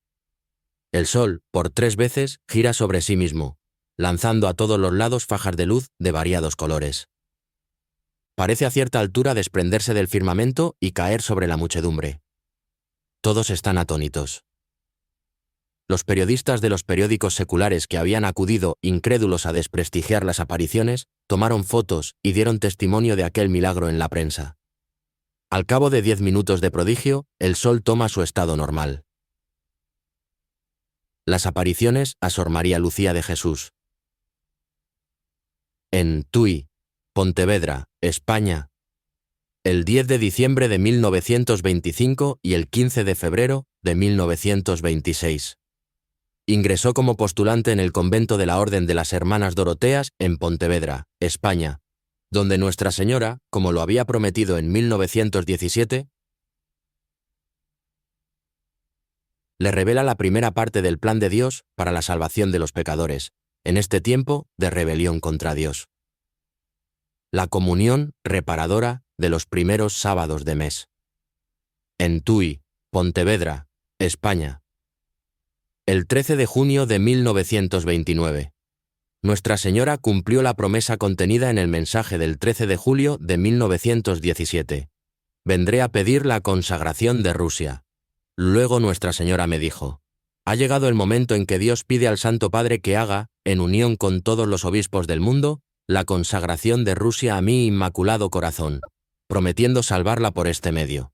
[SPEAKER 1] El sol, por 3 veces, gira sobre sí mismo, lanzando a todos los lados fajas de luz de variados colores. Parece a cierta altura desprenderse del firmamento y caer sobre la muchedumbre. Todos están atónitos. Los periodistas de los periódicos seculares que habían acudido incrédulos a desprestigiar las apariciones, tomaron fotos y dieron testimonio de aquel milagro en la prensa. Al cabo de 10 minutos de prodigio, el sol toma su estado normal. Las apariciones a Sor María Lucía de Jesús. En Tui, Pontevedra, España, el 10 de diciembre de 1925 y el 15 de febrero de 1926. Ingresó como postulante en el convento de la Orden de las Hermanas Doroteas en Pontevedra, España, donde Nuestra Señora, como lo había prometido en 1917, le revela la primera parte del plan de Dios para la salvación de los pecadores, en este tiempo de rebelión contra Dios. La comunión reparadora de los primeros sábados de mes. En Tui, Pontevedra, España. El 13 de junio de 1929. Nuestra Señora cumplió la promesa contenida en el mensaje del 13 de julio de 1917. Vendré a pedir la consagración de Rusia. Luego Nuestra Señora me dijo: ha llegado el momento en que Dios pide al Santo Padre que haga, en unión con todos los obispos del mundo, la consagración de Rusia a mi Inmaculado Corazón, prometiendo salvarla por este medio.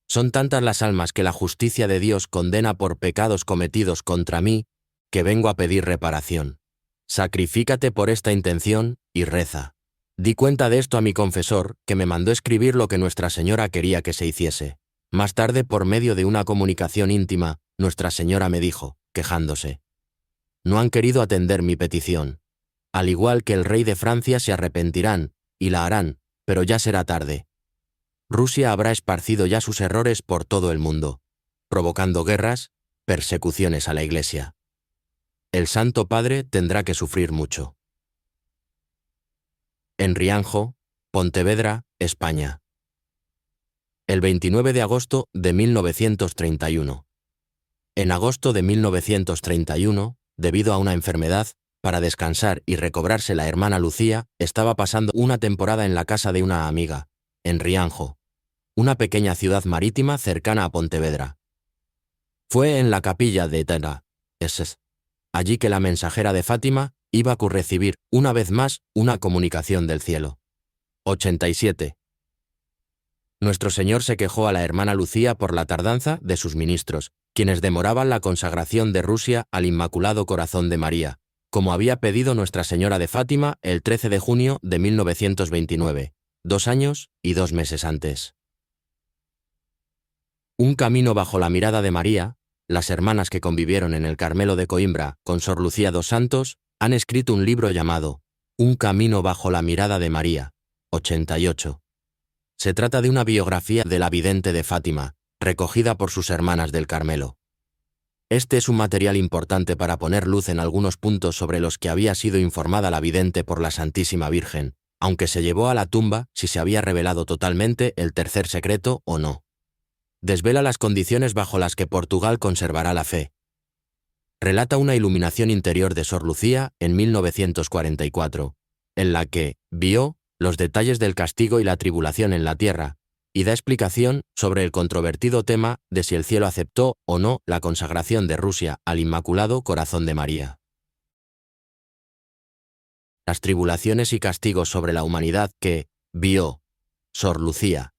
[SPEAKER 1] Son tantas las almas que la justicia de Dios condena por pecados cometidos contra mí, que vengo a pedir reparación. Sacrifícate por esta intención y reza. Di cuenta de esto a mi confesor, que me mandó escribir lo que Nuestra Señora quería que se hiciese. Más tarde, por medio de una comunicación íntima, Nuestra Señora me dijo, quejándose: no han querido atender mi petición. Al igual que el rey de Francia se arrepentirán, y la harán, pero ya será tarde. Rusia habrá esparcido ya sus errores por todo el mundo, provocando guerras, persecuciones a la Iglesia. El Santo Padre tendrá que sufrir mucho. En Rianjo, Pontevedra, España. El 29 de agosto de 1931. En agosto de 1931, debido a una enfermedad, para descansar y recobrarse, la hermana Lucía estaba pasando una temporada en la casa de una amiga, en Rianjo, una pequeña ciudad marítima cercana a Pontevedra. Fue en la capilla de Tena, allí que la mensajera de Fátima iba a recibir, una vez más, una comunicación del cielo. 87. Nuestro Señor se quejó a la hermana Lucía por la tardanza de sus ministros, quienes demoraban la consagración de Rusia al Inmaculado Corazón de María, como había pedido Nuestra Señora de Fátima el 13 de junio de 1929, 2 años y 2 meses antes. Un camino bajo la mirada de María. Las hermanas que convivieron en el Carmelo de Coimbra con Sor Lucía dos Santos han escrito un libro llamado Un camino bajo la mirada de María, 88. Se trata de una biografía de la vidente de Fátima, recogida por sus hermanas del Carmelo. Este es un material importante para poner luz en algunos puntos sobre los que había sido informada la vidente por la Santísima Virgen, aunque se llevó a la tumba si se había revelado totalmente el tercer secreto o no. Desvela las condiciones bajo las que Portugal conservará la fe. Relata una iluminación interior de Sor Lucía en 1944, en la que vio los detalles del castigo y la tribulación en la tierra, y da explicación sobre el controvertido tema de si el cielo aceptó o no la consagración de Rusia al Inmaculado Corazón de María. Las tribulaciones y castigos sobre la humanidad que vio Sor Lucía.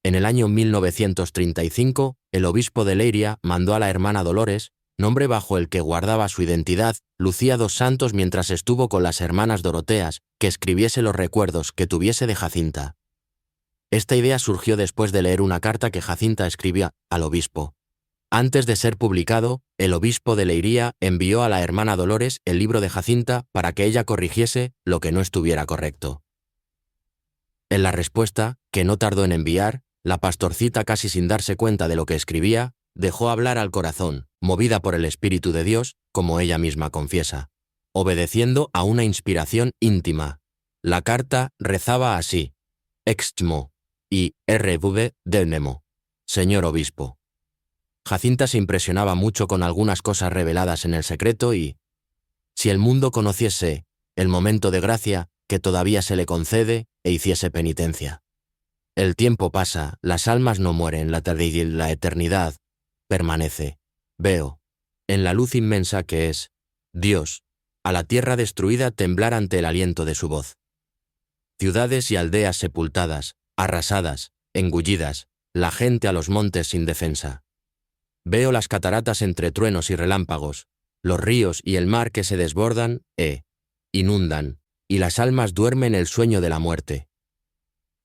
[SPEAKER 1] En el año 1935, el obispo de Leiria mandó a la hermana Dolores, nombre bajo el que guardaba su identidad, Lucía dos Santos, mientras estuvo con las hermanas Doroteas, que escribiese los recuerdos que tuviese de Jacinta. Esta idea surgió después de leer una carta que Jacinta escribía al obispo. Antes de ser publicado, el obispo de Leiria envió a la hermana Dolores el libro de Jacinta para que ella corrigiese lo que no estuviera correcto. En la respuesta, que no tardó en enviar, la pastorcita, casi sin darse cuenta de lo que escribía, dejó hablar al corazón, movida por el Espíritu de Dios, como ella misma confiesa, obedeciendo a una inspiración íntima. La carta rezaba así: Exmo y RV del Nemo. Señor obispo. Jacinta se impresionaba mucho con algunas cosas reveladas en el secreto y, si el mundo conociese el momento de gracia que todavía se le concede, e hiciese penitencia. El tiempo pasa, las almas no mueren, la eternidad permanece. Veo, en la luz inmensa que es Dios, a la tierra destruida temblar ante el aliento de su voz. Ciudades y aldeas sepultadas, arrasadas, engullidas, la gente a los montes sin defensa. Veo las cataratas entre truenos y relámpagos, los ríos y el mar que se desbordan inundan, y las almas duermen el sueño de la muerte.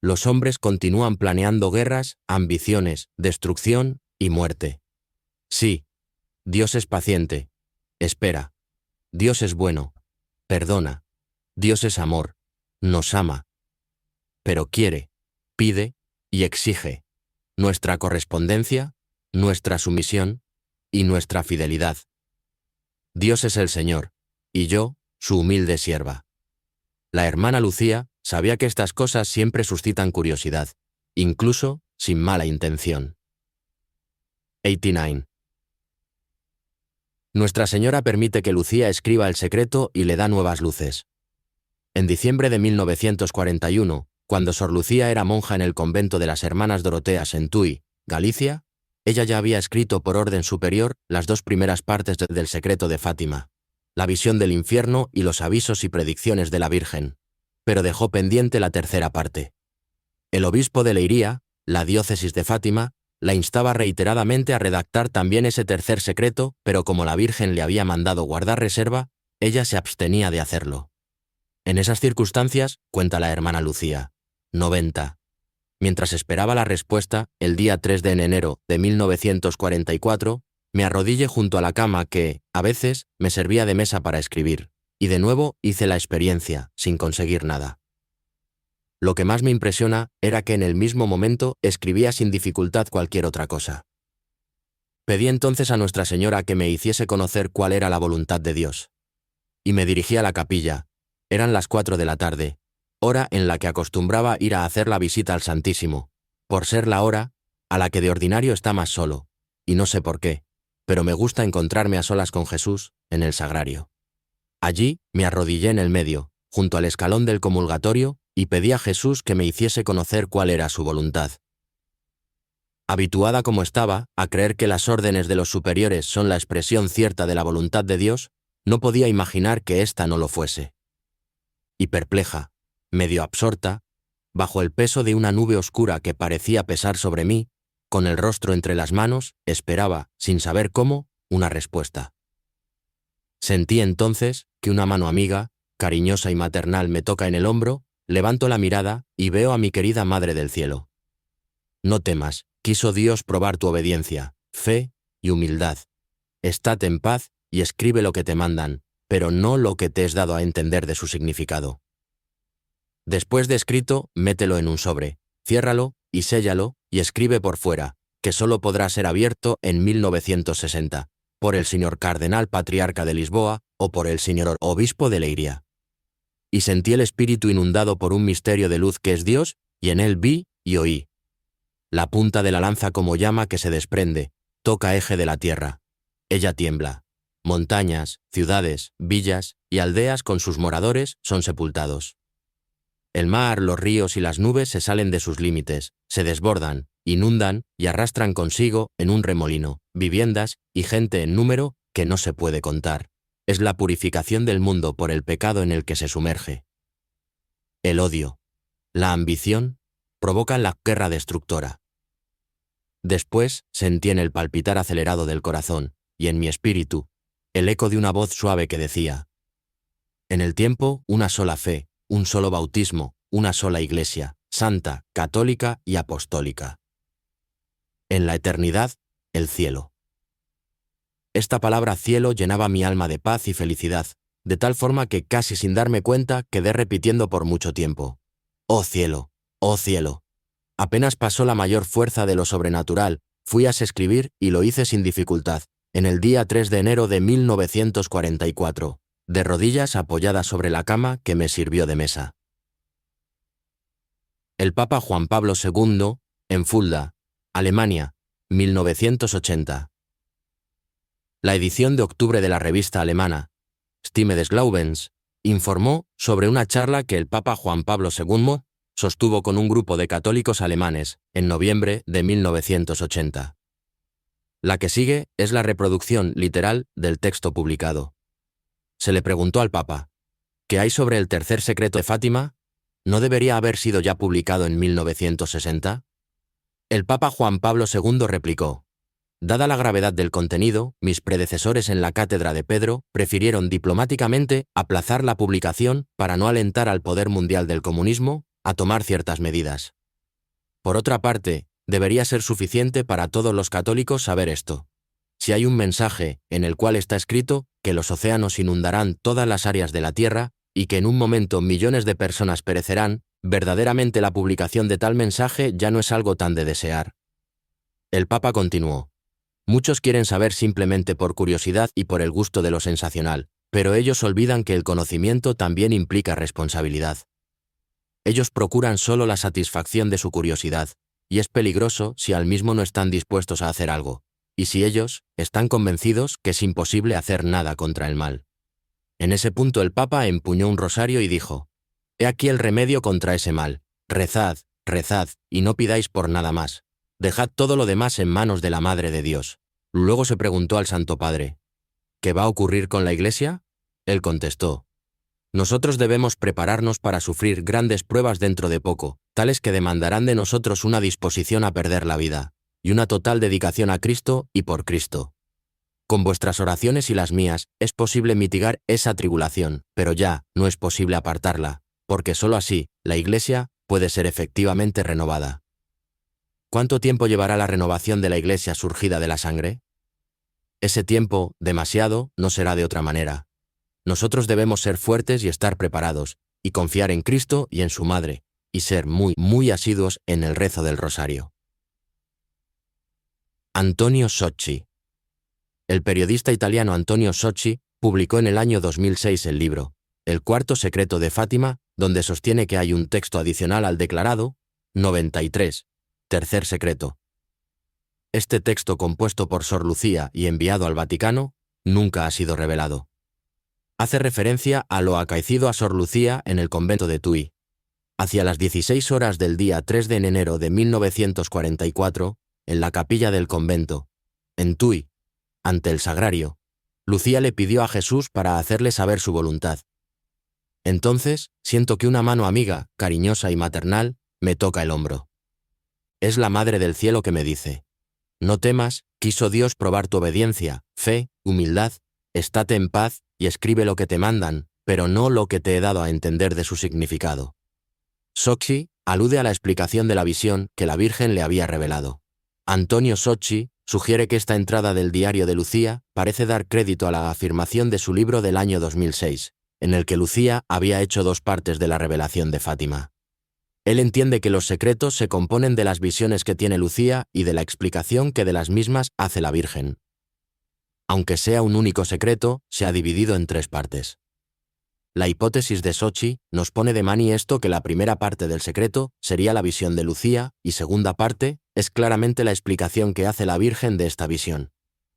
[SPEAKER 1] Los hombres continúan planeando guerras, ambiciones, destrucción y muerte. Sí, Dios es paciente, espera. Dios es bueno, perdona. Dios es amor, nos ama. Pero quiere, pide y exige nuestra correspondencia, nuestra sumisión y nuestra fidelidad. Dios es el Señor, y yo, su humilde sierva. La hermana Lucía Sabía que estas cosas siempre suscitan curiosidad, incluso sin mala intención. 89. Nuestra Señora permite que Lucía escriba el secreto y le da nuevas luces. En diciembre de 1941, cuando Sor Lucía era monja en el convento de las Hermanas Doroteas en Tuy, Galicia, ella ya había escrito por orden superior las 2 primeras partes del secreto de Fátima, la visión del infierno y los avisos y predicciones de la Virgen, pero dejó pendiente la tercera parte. El obispo de Leiria, la diócesis de Fátima, la instaba reiteradamente a redactar también ese tercer secreto, pero como la Virgen le había mandado guardar reserva, ella se abstenía de hacerlo. En esas circunstancias, cuenta la hermana Lucía, 90. Mientras esperaba la respuesta, el día 3 de enero de 1944, me arrodillé junto a la cama que, a veces, me servía de mesa para escribir, y de nuevo hice la experiencia, sin conseguir nada. Lo que más me impresiona era que en el mismo momento escribía sin dificultad cualquier otra cosa. Pedí entonces a Nuestra Señora que me hiciese conocer cuál era la voluntad de Dios. Y me dirigí a la capilla. Eran las 4 de la tarde, hora en la que acostumbraba ir a hacer la visita al Santísimo, por ser la hora a la que de ordinario está más solo, y no sé por qué, pero me gusta encontrarme a solas con Jesús en el sagrario. Allí me arrodillé en el medio, junto al escalón del comulgatorio, y pedí a Jesús que me hiciese conocer cuál era su voluntad. Habituada como estaba a creer que las órdenes de los superiores son la expresión cierta de la voluntad de Dios, no podía imaginar que ésta no lo fuese. Y perpleja, medio absorta, bajo el peso de una nube oscura que parecía pesar sobre mí, con el rostro entre las manos, esperaba, sin saber cómo, una respuesta. Sentí entonces que una mano amiga, cariñosa y maternal, me toca en el hombro, levanto la mirada y veo a mi querida Madre del Cielo. No temas, quiso Dios probar tu obediencia, fe y humildad. Estate en paz y escribe lo que te mandan, pero no lo que te es dado a entender de su significado. Después de escrito, mételo en un sobre, ciérralo y séllalo y escribe por fuera, que solo podrá ser abierto en 1960, por el señor Cardenal Patriarca de Lisboa o por el señor Obispo de Leiria. Y sentí el espíritu inundado por un misterio de luz que es Dios, y en él vi y oí. La punta de la lanza como llama que se desprende, toca eje de la tierra. Ella tiembla. Montañas, ciudades, villas y aldeas con sus moradores son sepultados. El mar, los ríos y las nubes se salen de sus límites, se desbordan, inundan y arrastran consigo en un remolino, viviendas y gente en número que no se puede contar. Es la purificación del mundo por el pecado en el que se sumerge. El odio, la ambición, provocan la guerra destructora. Después sentí en el palpitar acelerado del corazón, y en mi espíritu, el eco de una voz suave que decía: en el tiempo, una sola fe, un solo bautismo, una sola iglesia, santa, católica y apostólica. En la eternidad, el cielo. Esta palabra cielo llenaba mi alma de paz y felicidad, de tal forma que casi sin darme cuenta quedé repitiendo por mucho tiempo: ¡oh cielo! ¡Oh cielo! Apenas pasó la mayor fuerza de lo sobrenatural, fui a escribir y lo hice sin dificultad, en el día 3 de enero de 1944, de rodillas apoyadas sobre la cama que me sirvió de mesa. El Papa Juan Pablo II, en Fulda, Alemania, 1980. La edición de octubre de la revista alemana Stimme des Glaubens informó sobre una charla que el Papa Juan Pablo II sostuvo con un grupo de católicos alemanes en noviembre de 1980. La que sigue es la reproducción literal del texto publicado. Se le preguntó al Papa: ¿qué hay sobre el tercer secreto de Fátima? ¿No debería haber sido ya publicado en 1960? El Papa Juan Pablo II replicó: dada la gravedad del contenido, mis predecesores en la cátedra de Pedro prefirieron diplomáticamente aplazar la publicación para no alentar al poder mundial del comunismo a tomar ciertas medidas. Por otra parte, debería ser suficiente para todos los católicos saber esto. Si hay un mensaje en el cual está escrito que los océanos inundarán todas las áreas de la Tierra y que en un momento millones de personas perecerán, verdaderamente la publicación de tal mensaje ya no es algo tan de desear. El Papa continuó: muchos quieren saber simplemente por curiosidad y por el gusto de lo sensacional, pero ellos olvidan que el conocimiento también implica responsabilidad. Ellos procuran solo la satisfacción de su curiosidad, y es peligroso si al mismo no están dispuestos a hacer algo, y si ellos están convencidos que es imposible hacer nada contra el mal. En ese punto el Papa empuñó un rosario y dijo: «He aquí el remedio contra ese mal. Rezad, rezad, y no pidáis por nada más. Dejad todo lo demás en manos de la Madre de Dios». Luego se preguntó al Santo Padre: «¿Qué va a ocurrir con la Iglesia?». Él contestó: «Nosotros debemos prepararnos para sufrir grandes pruebas dentro de poco, tales que demandarán de nosotros una disposición a perder la vida, y una total dedicación a Cristo y por Cristo. Con vuestras oraciones y las mías es posible mitigar esa tribulación, pero ya no es posible apartarla, porque sólo así la Iglesia puede ser efectivamente renovada». ¿Cuánto tiempo llevará la renovación de la Iglesia surgida de la sangre? Ese tiempo, demasiado, no será de otra manera. Nosotros debemos ser fuertes y estar preparados, y confiar en Cristo y en su Madre, y ser muy asiduos en el rezo del rosario. Antonio Socci. El periodista italiano Antonio Socci publicó en el año 2006 el libro El cuarto secreto de Fátima, donde sostiene que hay un texto adicional al declarado 93, tercer secreto. Este texto, compuesto por Sor Lucía y enviado al Vaticano, nunca ha sido revelado. Hace referencia a lo acaecido a Sor Lucía en el convento de Tui. Hacia las 16 horas del día 3 de enero de 1944, en la capilla del convento, en Tui, ante el sagrario, Lucía le pidió a Jesús para hacerle saber su voluntad. Entonces, siento que una mano amiga, cariñosa y maternal, me toca el hombro. Es la Madre del Cielo que me dice: «No temas, quiso Dios probar tu obediencia, fe, humildad, estate en paz y escribe lo que te mandan, pero no lo que te he dado a entender de su significado». Socci alude a la explicación de la visión que la Virgen le había revelado. Antonio Socci sugiere que esta entrada del diario de Lucía parece dar crédito a la afirmación de su libro del año 2006, en el que Lucía había hecho dos partes de la revelación de Fátima. Él entiende que los secretos se componen de las visiones que tiene Lucía y de la explicación que de las mismas hace la Virgen. Aunque sea un único secreto, se ha dividido en tres partes. La hipótesis de Socci nos pone de manifiesto que la primera parte del secreto sería la visión de Lucía y segunda parte es claramente la explicación que hace la Virgen de esta visión.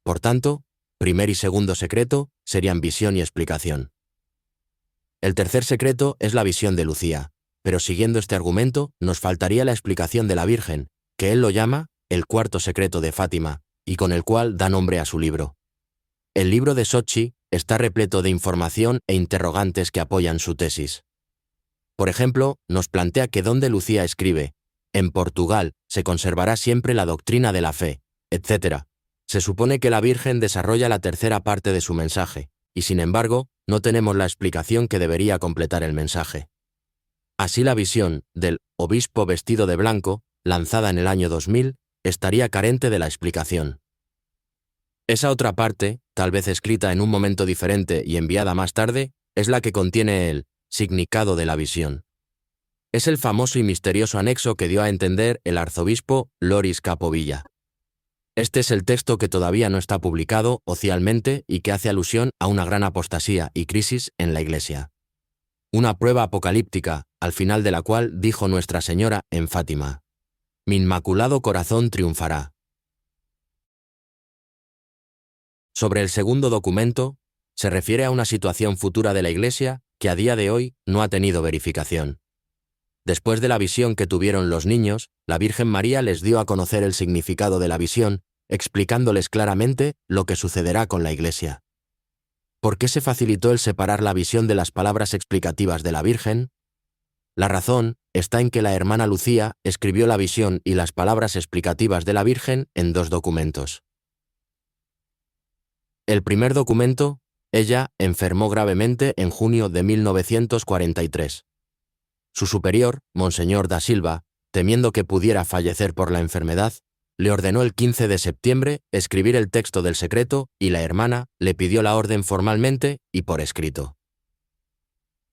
[SPEAKER 1] Por tanto, primer y segundo secreto serían visión y explicación. El tercer secreto es la visión de Lucía, pero siguiendo este argumento nos faltaría la explicación de la Virgen, que él lo llama el cuarto secreto de Fátima, y con el cual da nombre a su libro. El libro de Socci está repleto de información e interrogantes que apoyan su tesis. Por ejemplo, nos plantea que donde Lucía escribe: «En Portugal se conservará siempre la doctrina de la fe», etc. Se supone que la Virgen desarrolla la tercera parte de su mensaje, y sin embargo, no tenemos la explicación que debería completar el mensaje. Así la visión del obispo vestido de blanco, lanzada en el año 2000, estaría carente de la explicación. Esa otra parte, tal vez escrita en un momento diferente y enviada más tarde, es la que contiene el significado de la visión. Es el famoso y misterioso anexo que dio a entender el arzobispo Loris Capovilla. Este es el texto que todavía no está publicado oficialmente y que hace alusión a una gran apostasía y crisis en la Iglesia. Una prueba apocalíptica, al final de la cual dijo Nuestra Señora en Fátima: «Mi inmaculado corazón triunfará». Sobre el segundo documento, se refiere a una situación futura de la Iglesia que a día de hoy no ha tenido verificación. Después de la visión que tuvieron los niños, la Virgen María les dio a conocer el significado de la visión, explicándoles claramente lo que sucederá con la Iglesia. ¿Por qué se facilitó el separar la visión de las palabras explicativas de la Virgen? La razón está en que la hermana Lucía escribió la visión y las palabras explicativas de la Virgen en dos documentos. El primer documento, ella enfermó gravemente en junio de 1943. Su superior, Monseñor da Silva, temiendo que pudiera fallecer por la enfermedad, le ordenó el 15 de septiembre escribir el texto del secreto y la hermana le pidió la orden formalmente y por escrito.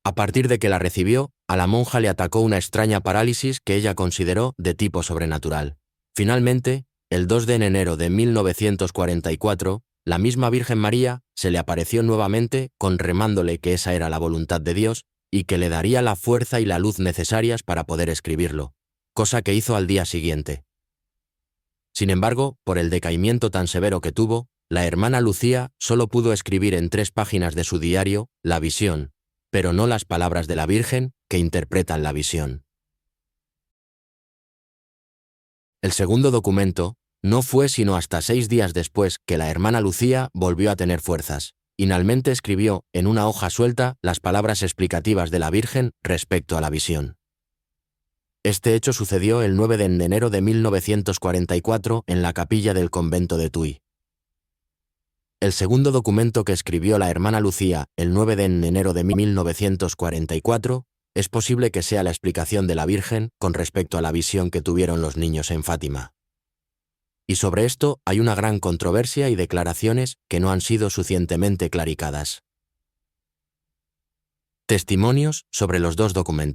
[SPEAKER 1] A partir de que la recibió, a la monja le atacó una extraña parálisis que ella consideró de tipo sobrenatural. Finalmente, el 2 de enero de 1944, la misma Virgen María se le apareció nuevamente, conremándole que esa era la voluntad de Dios, y que le daría la fuerza y la luz necesarias para poder escribirlo, cosa que hizo al día siguiente. Sin embargo, por el decaimiento tan severo que tuvo, la hermana Lucía solo pudo escribir en 3 páginas de su diario la visión, pero no las palabras de la Virgen que interpretan la visión. El segundo documento no fue sino hasta 6 días después que la hermana Lucía volvió a tener fuerzas. Finalmente escribió en una hoja suelta las palabras explicativas de la Virgen respecto a la visión. Este hecho sucedió el 9 de enero de 1944 en la capilla del convento de Tuy. El segundo documento que escribió la hermana Lucía el 9 de enero de 1944 es posible que sea la explicación de la Virgen con respecto a la visión que tuvieron los niños en Fátima. Y sobre esto hay una gran controversia y declaraciones que no han sido suficientemente clarificadas. Testimonios sobre los 2 documentos.